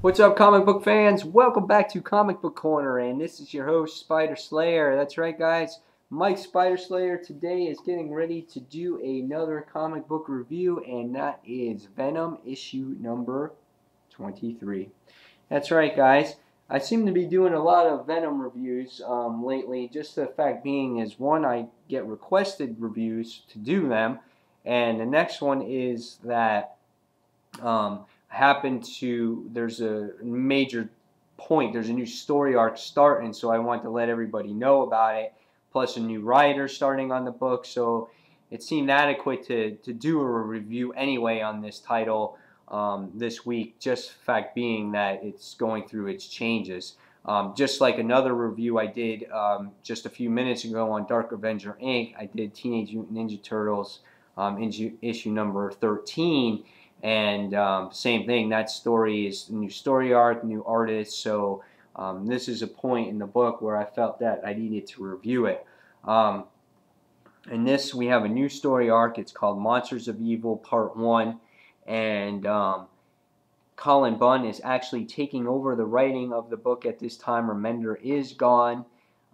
What's up, comic book fans? Welcome back to Comic Book Corner, and this is your host, Spider Slayer. That's right, guys. Mike Spider Slayer today is getting ready to do another comic book review, and that is Venom issue number 23. That's right, guys. I seem to be doing a lot of Venom reviews lately. Just the fact being is, one, I get requested reviews to do them, and the next one is that there's a major point, there's a new story arc starting, so I want to let everybody know about it, plus a new writer starting on the book, so it seemed adequate to do a review anyway on this title this week, just the fact being that it's going through its changes. Just like another review I did just a few minutes ago on Dark Avenger Inc., I did Teenage Mutant Ninja Turtles issue number 13, and same thing, that story is a new story arc, new artist, so this is a point in the book where I felt that I needed to review it. In this, we have a new story arc. It's called Monsters of Evil Part 1, and Colin Bunn is actually taking over the writing of the book at this time. Remender is gone,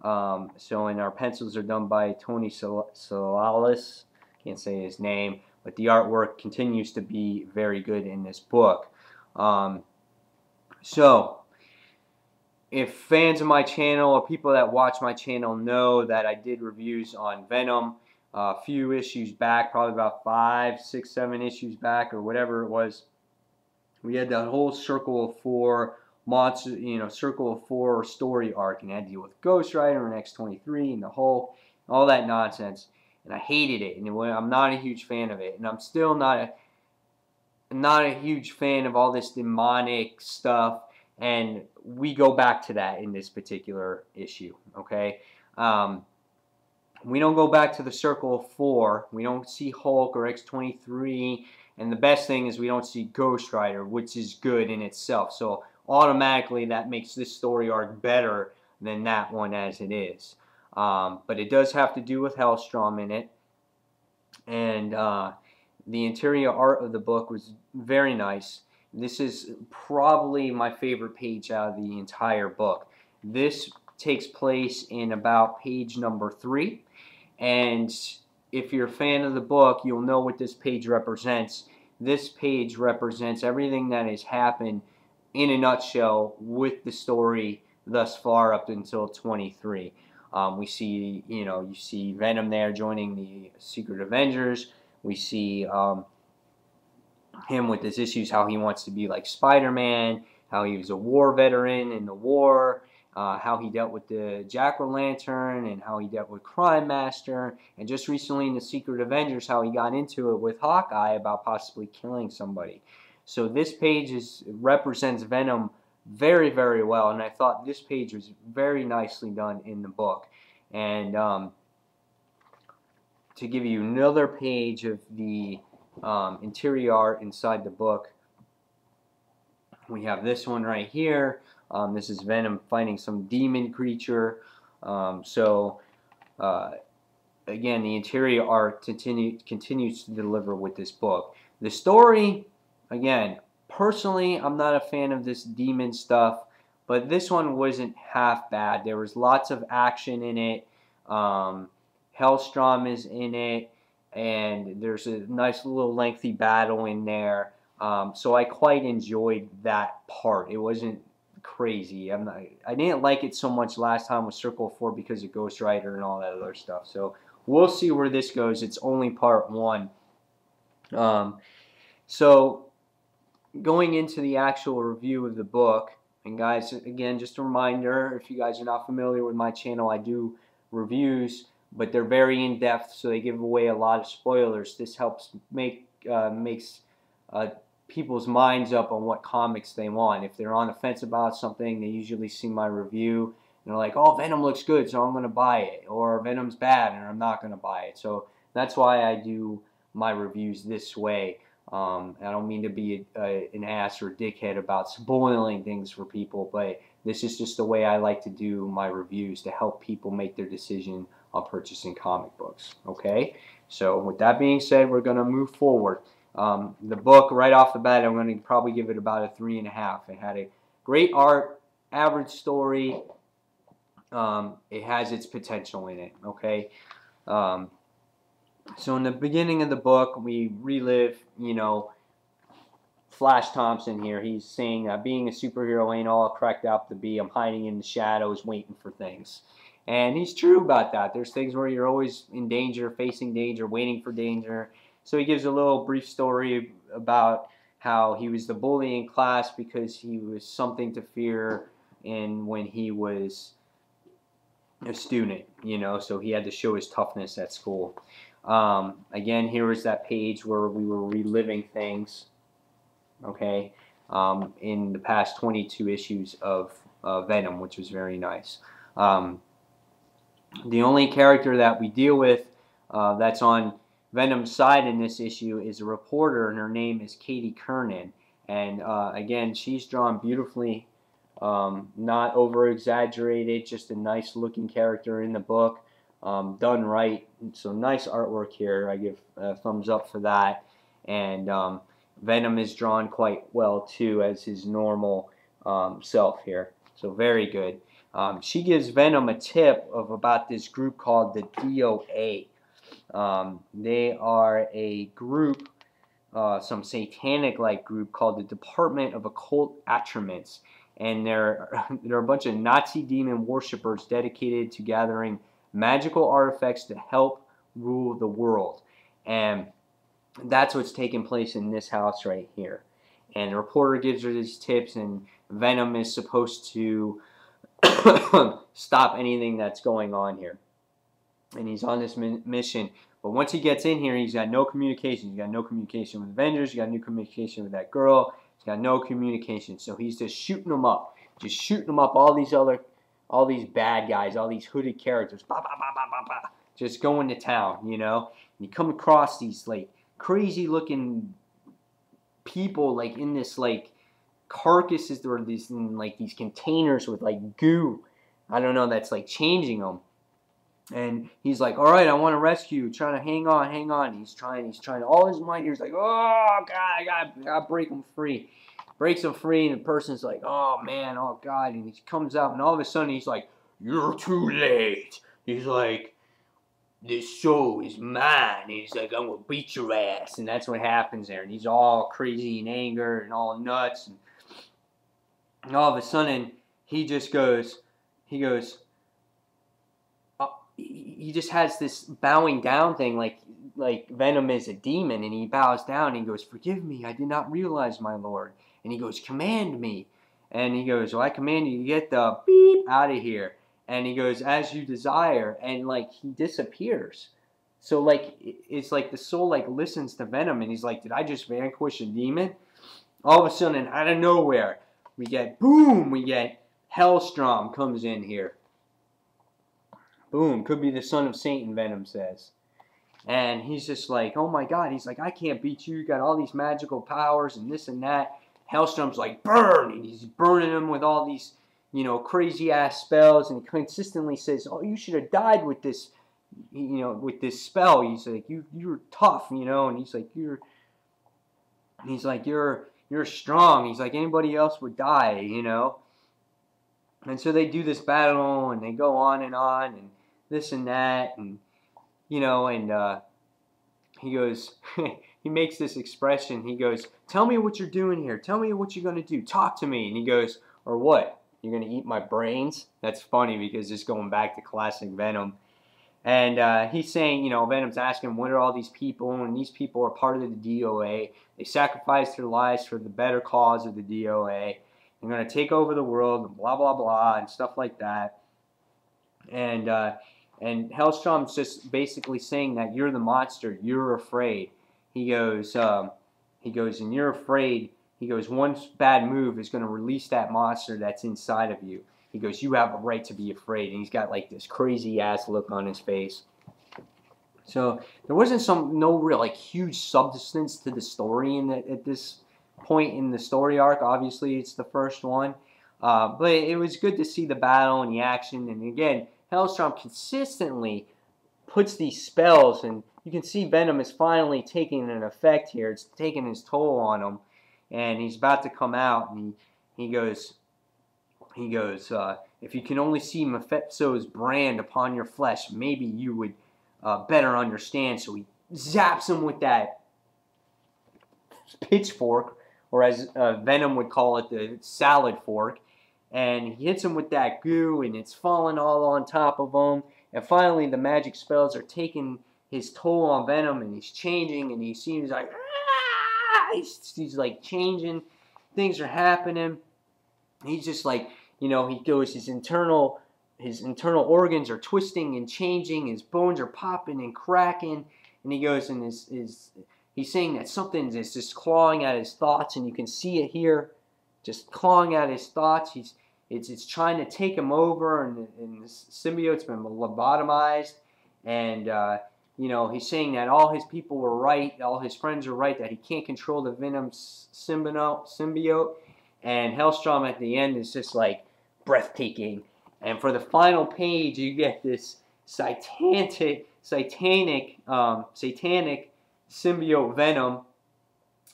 and our pencils are done by Tony Solalis. Can't say his name, but the artwork continues to be very good in this book. So, if fans of my channel or people that watch my channel know that I did reviews on Venom a few issues back, probably about 5, 6, 7 issues back, or whatever it was. We had that whole Circle of Four monster, Circle of Four story arc, and I had to deal with Ghost Rider and X-23 and the whole, all that nonsense. And I hated it, and I'm not a huge fan of it, and I'm still not a huge fan of all this demonic stuff, and we go back to that in this particular issue, okay? We don't go back to the Circle of Four. We don't see Hulk or X-23, and the best thing is we don't see Ghost Rider, which is good in itself, so automatically that makes this story arc better than that one as it is. But it does have to do with Hellstrom in it, and the interior art of the book was very nice. This is probably my favorite page out of the entire book. This takes place in about page number 3, and if you're a fan of the book, you'll know what this page represents. This page represents everything that has happened in a nutshell with the story thus far up until 23. We see, you see Venom there joining the Secret Avengers. We see him with his issues, how he wants to be like Spider-Man, how he was a war veteran in the war, how he dealt with the Jack-o'-lantern, and how he dealt with Crime Master, and just recently in the Secret Avengers, how he got into it with Hawkeye about possibly killing somebody. So this page represents Venom very, very well, and I thought this page was very nicely done in the book. And to give you another page of the interior art inside the book, we have this one right here. This is Venom fighting some demon creature. Again, the interior art continues to deliver with this book. The story, again, personally, I'm not a fan of this demon stuff, but this one wasn't half bad. There was lots of action in it. Hellstrom is in it, and there's a nice little lengthy battle in there. So I quite enjoyed that part. It wasn't crazy. I didn't like it so much last time with Circle 4 because of Ghost Rider and all that other stuff. So we'll see where this goes. It's only part 1. So going into the actual review of the book, and guys, again, just a reminder, if you guys are not familiar with my channel, I do reviews, but they're very in-depth, so they give away a lot of spoilers. This helps makes people's minds up on what comics they want. If they're on the fence about something, they usually see my review, they're like, oh, Venom looks good, so I'm going to buy it. Or Venom's bad, and I'm not going to buy it. So that's why I do my reviews this way. I don't mean to be an ass or a dickhead about spoiling things for people, but this is just the way I like to do my reviews to help people make their decision on purchasing comic books. Okay? So with that being said, we're going to move forward. The book, right off the bat, I'm going to probably give it about a 3.5. It had a great art, average story. It has its potential in it. Okay? So in the beginning of the book, we relive, Flash Thompson here. He's saying, being a superhero ain't all cracked up to be. I'm hiding in the shadows waiting for things. And he's true about that. There's things where you're always in danger, facing danger, waiting for danger. So he gives a little brief story about how he was the bully in class because he was something to fear when he was a student, so he had to show his toughness at school. Again, here is that page where we were reliving things, okay, in the past 22 issues of Venom, which was very nice. The only character that we deal with that's on Venom's side in this issue is a reporter, and her name is Katie Kernan. And again, she's drawn beautifully, not over-exaggerated, just a nice-looking character in the book, done right. So nice artwork here. I give a thumbs up for that. And Venom is drawn quite well, too, as his normal self here. So very good. She gives Venom a tip about this group called the DOA. They are a group, some satanic-like group called the Department of Occult Attributes. And they're a bunch of Nazi demon worshippers dedicated to gathering magical artifacts to help rule the world. And that's what's taking place in this house right here. And the reporter gives her these tips, and Venom is supposed to stop anything that's going on here. And he's on this mission. But once he gets in here, he's got no communication. He's got no communication with Avengers. He's got no communication with that girl. He's got no communication. So he's just shooting them up. Just shooting them up. All these bad guys, all these hooded characters. Bah, bah, bah, bah, bah, bah, just going to town, And you come across these, crazy looking people, in this, carcasses, or these, in, these containers with, goo. I don't know, that's, changing them. And he's like, all right, I want to rescue you. Trying to hang on. He's trying all his might. He's like, oh, God, I gotta break him free. Breaks him free, and the person's like, oh, man, oh, God. And he comes out, and all of a sudden, he's like, you're too late. He's like, this show is mine. And he's like, I'm going to beat your ass. And that's what happens there. And he's all crazy in anger and all nuts. And all of a sudden, he just goes, he just has this bowing down thing, like Venom is a demon, and he bows down and he goes, forgive me, I did not realize, my lord. And he goes, command me. And he goes, well, I command you to get the beep out of here. And he goes, as you desire. And he disappears. So it's like the soul listens to Venom, and he's like, did I just vanquish a demon? All of a sudden, out of nowhere, we get Hellstrom comes in here. Boom, could be the son of Satan, Venom says. And he's just like, oh my God. He's like, I can't beat you. You got all these magical powers and this and that. Hellstrom's like, burn. And he's burning him with all these, crazy ass spells. And he consistently says, oh, you should have died with this, with this spell. He's like, you're tough, And he's like, you're strong. He's like, anybody else would die, And so they do this battle, and they go on, and this and that, and he goes, he makes this expression. He goes, tell me what you're doing here. Tell me what you're going to do. Talk to me. And he goes, or what? You're going to eat my brains? That's funny because just going back to classic Venom. And he's saying, Venom's asking, what are all these people? And these people are part of the DOA. They sacrificed their lives for the better cause of the DOA. They're going to take over the world, and blah, blah, blah, and stuff like that. And Hellstrom's just basically saying that you're the monster. You're afraid. He goes, and you're afraid. He goes, one bad move is going to release that monster that's inside of you. he goes, "You have a right to be afraid." And he's got like this crazy ass look on his face. So there wasn't no real like huge substance to the story at this point in the story arc. Obviously, it's the first one, but it was good to see the battle and the action. And again, Hellstrom consistently puts these spells, and you can see Venom is finally taking an effect here. It's taking his toll on him, and he's about to come out. And he goes, if you can only see Mephisto's brand upon your flesh, maybe you would better understand. So he zaps him with that pitchfork, or as Venom would call it, the salad fork, and he hits him with that goo, and it's falling all on top of him. And finally, the magic spells are taking his toll on Venom, and he's changing, and he seems like he's like changing. Things are happening. He's just like, he goes, his internal organs are twisting and changing. His bones are popping and cracking. And he goes, and he's saying that something is just clawing at his thoughts, and you can see it here, just clawing at his thoughts. It's trying to take him over, and the symbiote's been lobotomized. And he's saying that all his people were right, all his friends are right, that he can't control the Venom symbiote. And Hellstrom at the end is just like breathtaking. And for the final page, you get this satanic symbiote Venom,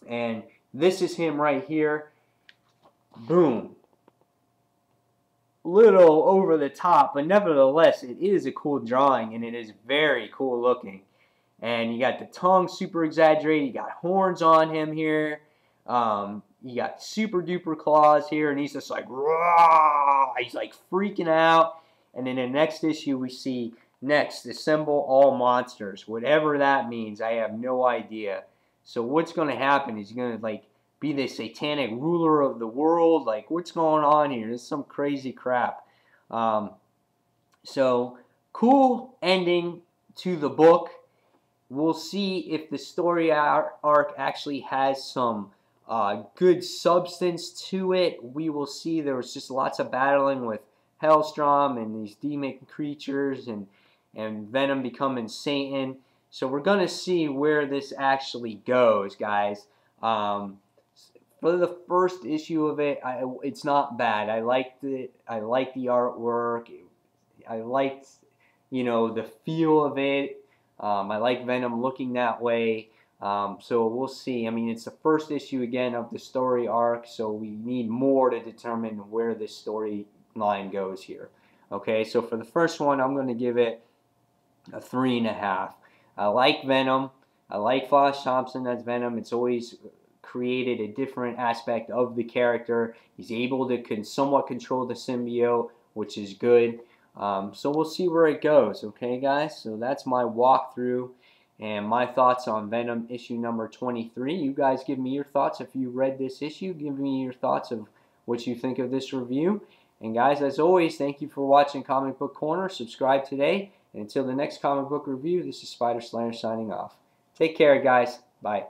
and this is him right here. Boom. Little over the top, but nevertheless, it is a cool drawing, and it is very cool looking. And you got the tongue super exaggerated. You got horns on him here. You got super duper claws here, and he's just like, rah! He's like freaking out. And in the next issue, we see next, assemble all monsters. Whatever that means, I have no idea. So what's going to happen? Is he going to like be the satanic ruler of the world? Like, what's going on here? This is some crazy crap. So cool ending to the book. We'll see if the story arc actually has some good substance to it. We will see. There was just lots of battling with Hellstrom and these demon creatures, and Venom becoming Satan. So we're gonna see where this actually goes, guys. For the first issue of it, it's not bad. I liked it. I liked the artwork. I liked, the feel of it. I like Venom looking that way. So we'll see. I mean, it's the first issue again of the story arc, so we need more to determine where this storyline goes here. Okay, so for the first one, I'm going to give it a 3.5. I like Venom. I like Flash Thompson as Venom. It's always created a different aspect of the character. He's able to somewhat control the symbiote, which is good. So we'll see where it goes. Okay, guys? So that's my walkthrough and my thoughts on Venom issue number 23. You guys give me your thoughts if you read this issue. Give me your thoughts of what you think of this review. And guys, as always, thank you for watching Comic Book Corner. Subscribe today. And until the next comic book review, this is Spider Slayer signing off. Take care, guys. Bye.